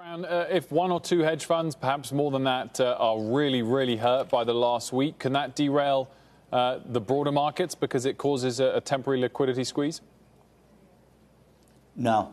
Brown, if one or two hedge funds, perhaps more than that, are really hurt by the last week, can that derail the broader markets because it causes a temporary liquidity squeeze? No.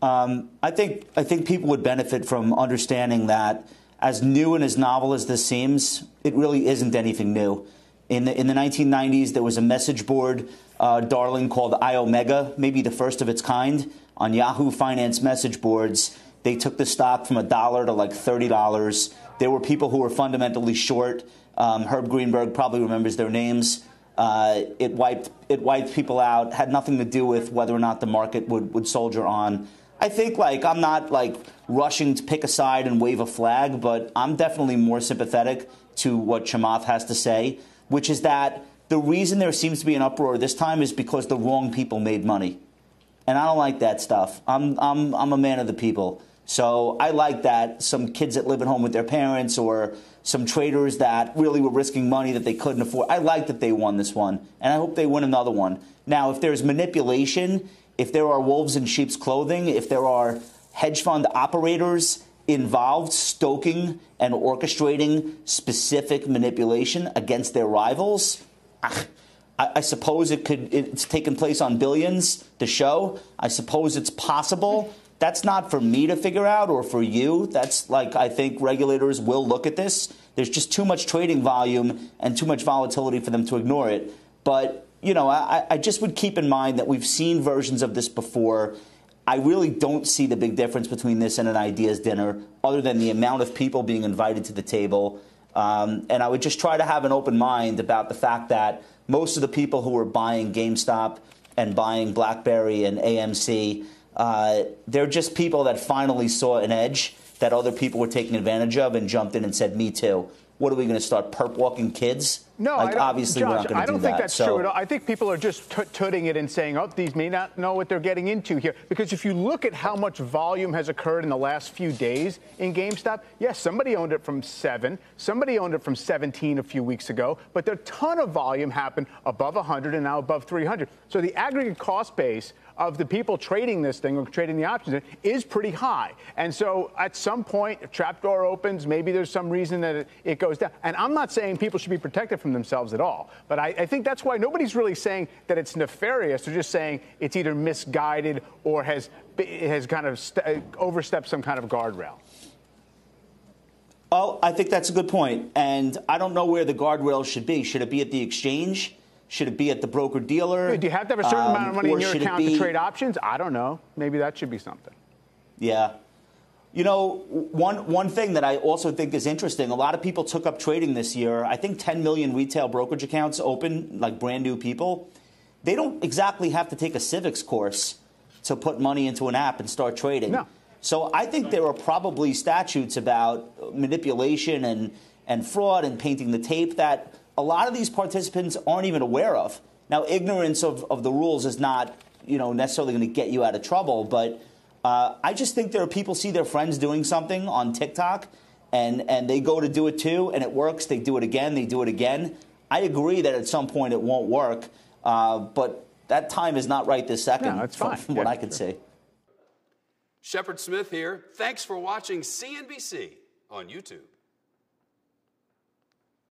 I think people would benefit from understanding that as new and as novel as this seems, it really isn't anything new. In the 1990s, there was a message board darling called iOmega, maybe the first of its kind, on Yahoo Finance message boards. They took the stock from $1 to like $30. There were people who were fundamentally short. Herb Greenberg probably remembers their names. It wiped people out. Had nothing to do with whether or not the market would soldier on. I think I'm not rushing to pick a side and wave a flag, but I'm definitely more sympathetic to what Chamath has to say, which is that the reason there seems to be an uproar this time is because the wrong people made money. And I don't like that stuff. I'm a man of the people. So I like that some kids that live at home with their parents or some traders that really were risking money that they couldn't afford. I like that they won this one, and I hope they win another one. Now, if there's manipulation, if there are wolves in sheep's clothing, if there are hedge fund operators involved stoking and orchestrating specific manipulation against their rivals, I suppose it's taken place on billions, the show. I suppose it's possible. That's not for me to figure out or for you. That's I think regulators will look at this. There's just too much trading volume and too much volatility for them to ignore it. But, I just would keep in mind that we've seen versions of this before. I really don't see the big difference between this and an ideas dinner other than the amount of people being invited to the table. And I would just try to have an open mind about the fact that most of the people who are buying GameStop and buying BlackBerry and AMC, they're just people that finally saw an edge that other people were taking advantage of and jumped in and said, me too. What are we going to start perp walking kids? No, obviously Josh, we're not going to do that. I don't think that's true at all. I think people are just tooting it and saying, oh, these may not know what they're getting into here. Because if you look at how much volume has occurred in the last few days in GameStop, yes, somebody owned it from 7. Somebody owned it from 17 a few weeks ago. But a ton of volume happened above 100 and now above 300. So the aggregate cost base of the people trading this thing or trading the options is pretty high. And so at some point, a trapdoor opens, maybe there's some reason that it goes down. And I'm not saying people should be protected from themselves at all. But I think that's why nobody's really saying that it's nefarious. They're just saying it's either misguided or has kind of overstepped some kind of guardrail. Oh, I think that's a good point. And I don't know where the guardrail should be. Should it be at the exchange? Should it be at the broker-dealer? Do you have to have a certain amount of money in your account to trade options? I don't know. Maybe that should be something. Yeah. One thing that I also think is interesting, a lot of people took up trading this year. I think 10 million retail brokerage accounts open, like brand new people. They don't exactly have to take a civics course to put money into an app and start trading. No. So I think there are probably statutes about manipulation and fraud and painting the tape that a lot of these participants aren't even aware of. Now, ignorance of the rules is not, necessarily going to get you out of trouble, but I just think there are people see their friends doing something on TikTok, and they go to do it too, and it works. They do it again. They do it again. I agree that at some point it won't work, but that time is not right this second. No, it's fine. From what I could see. Shepard Smith here. Thanks for watching CNBC on YouTube.